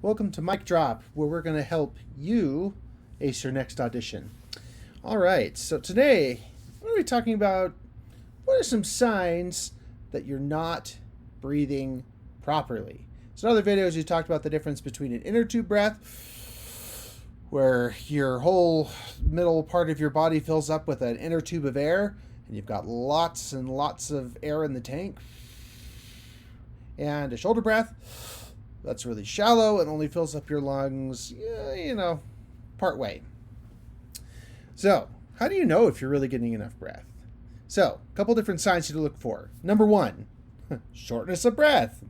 Welcome to Mic Drop, where we're going to help you ace your next audition. All right, so today we're going to be talking about what are some signs that you're not breathing properly. So in other videos, you talked about the difference between an inner tube breath, where your whole middle part of your body fills up with an inner tube of air, and you've got lots and lots of air in the tank, and a shoulder breath that's really shallow and only fills up your lungs, part way. So how do you know if you're really getting enough breath? So a couple different signs to look for. Number one, shortness of breath.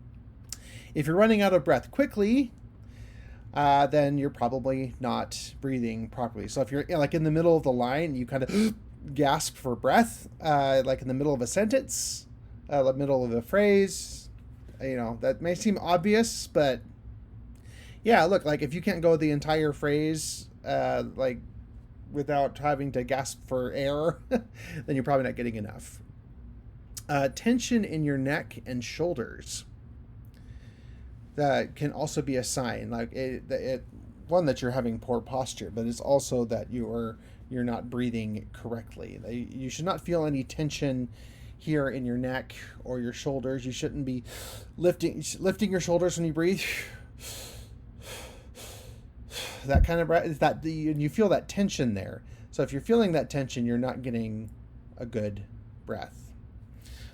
If you're running out of breath quickly, then you're probably not breathing properly. So if you're like in the middle of the line, you kind of gasp for breath, like in the middle of a sentence, the middle of a phrase, that may seem obvious, but yeah, look, like if you can't go the entire phrase, like without having to gasp for air, then you're probably not getting enough. Tension in your neck and shoulders. That can also be a sign, like one that you're having poor posture, but it's also that you're not breathing correctly. You should not feel any tension here in your neck or your shoulders. You shouldn't be lifting your shoulders when you breathe. That kind of breath is that you feel that tension there. So if you're feeling that tension, you're not getting a good breath.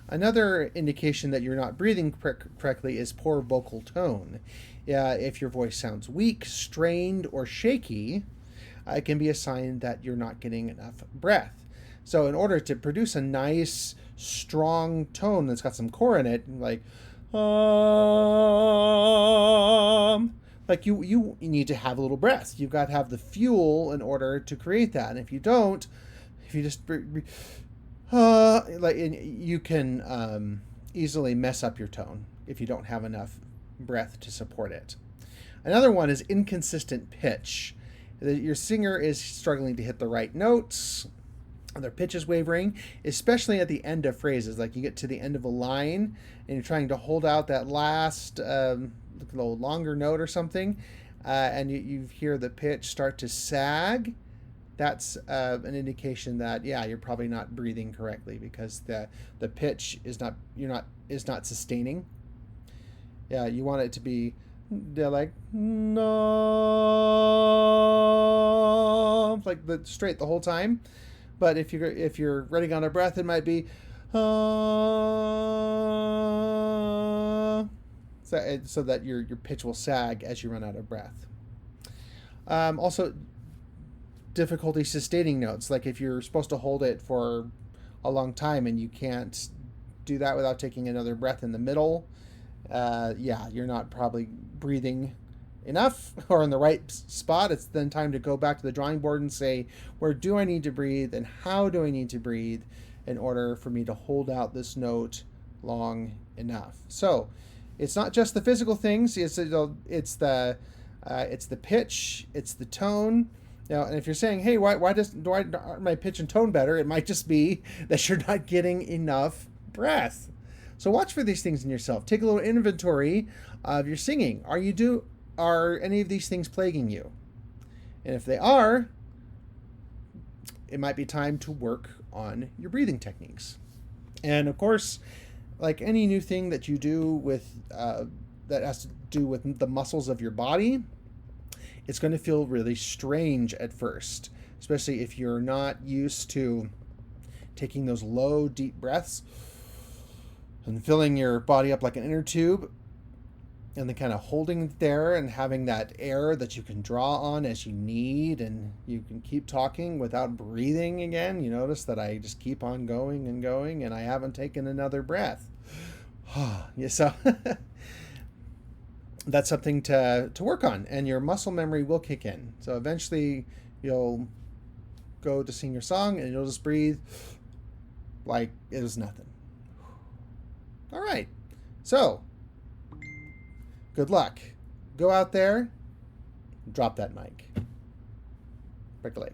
Another indication that you're not breathing correctly is poor vocal tone. If your voice sounds weak, strained, or shaky, it can be a sign that you're not getting enough breath. So in order to produce a nice, strong tone that's got some core in it, like you need to have a little breath. You've got to have the fuel in order to create that. And if you don't, if you just you can easily mess up your tone if you don't have enough breath to support it. Another one is inconsistent pitch. Your singer is struggling to hit the right notes. Their pitch is wavering, especially at the end of phrases. Like you get to the end of a line and you're trying to hold out that last little longer note or something, and you hear the pitch start to sag. That's an indication that you're probably not breathing correctly, because the pitch is not sustaining. Yeah, you want it to be like no, like straight the whole time. But if you're running on a breath, it might be so that your pitch will sag as you run out of breath. Also, difficulty sustaining notes. Like if you're supposed to hold it for a long time and you can't do that without taking another breath in the middle, you're not probably breathing enough or in the right spot. It's then time to go back to the drawing board and say, where do I need to breathe and how do I need to breathe in order for me to hold out this note long enough? So it's not just the physical things, it's the pitch, it's the tone. Now, and if you're saying, hey, why aren't my pitch and tone better? It might just be that you're not getting enough breath. So watch for these things in yourself. Take a little inventory of your singing. Are any of these things plaguing you? And if they are, it might be time to work on your breathing techniques. And of course, like any new thing that you do with that has to do with the muscles of your body, it's going to feel really strange at first, especially if you're not used to taking those low, deep breaths and filling your body up like an inner tube, and then kind of holding it there and having that air that you can draw on as you need, and you can keep talking without breathing again. You notice that I just keep on going and going, and I haven't taken another breath. Yeah, so that's something to work on, and your muscle memory will kick in. So eventually you'll go to sing your song and you'll just breathe like it was nothing. All right, so good luck. Go out there, drop that mic. Break a leg.